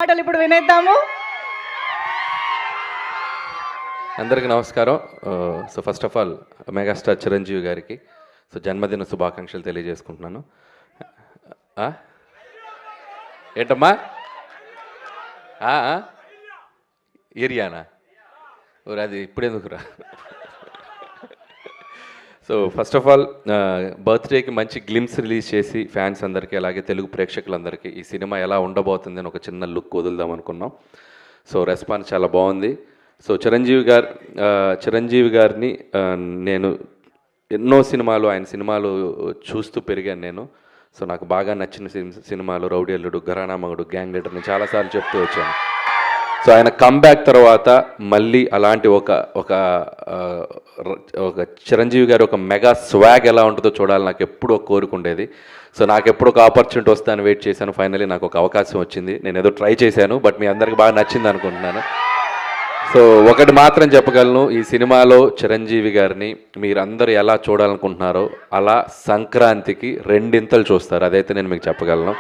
పాటలు ఇప్పుడు వినేద్దాము. అందరికీ నమస్కారం. So first of all megastar Chiranjeevi గారికి జన్మదిన శుభాకాంక్షలు తెలియజేసుకుంటున్నాను. ఏంటమ్మా ఏరియానా ఊరు అది ఇప్పుడెందుకురా? సో ఫస్ట్ ఆఫ్ ఆల్ బర్త్డేకి మంచి గ్లిమ్స్ రిలీజ్ చేసి ఫ్యాన్స్ అందరికీ అలాగే తెలుగు ప్రేక్షకులందరికీ ఈ సినిమా ఎలా ఉండబోతుంది అని ఒక చిన్న లుక్ వదులుదాం అనుకున్నాం. సో రెస్పాన్స్ చాలా బాగుంది. సో చిరంజీవి గారిని నేను ఎన్నో సినిమాలు ఆయన సినిమాలు చూస్తూ పెరిగాను నేను. సో నాకు బాగా నచ్చిన సినిమాలు రౌడీ అల్లుడు, ఘరానా మగుడు, గ్యాంగ్ లీడర్ నేను చాలాసార్లు చెప్తూ వచ్చాను. సో ఆయన కమ్బ్యాక్ తర్వాత మళ్ళీ అలాంటి ఒక చిరంజీవి గారు ఒక మెగా స్వాగ్ ఎలా ఉంటుందో చూడాలి నాకు ఎప్పుడూ ఒక కోరుకుండేది. సో నాకు ఎప్పుడు ఒక ఆపర్చునిటీ వస్తుందని వెయిట్ చేశాను. ఫైనలీ నాకు ఒక అవకాశం వచ్చింది. నేను ఏదో ట్రై చేశాను, బట్ మీ అందరికి బాగా నచ్చింది అనుకుంటున్నాను. సో ఒకటి మాత్రం చెప్పగలను, ఈ సినిమాలో చిరంజీవి గారిని మీరందరూ ఎలా చూడాలనుకుంటున్నారో అలా సంక్రాంతికి రెండింతలు చూస్తారు. అదైతే నేను మీకు చెప్పగలను.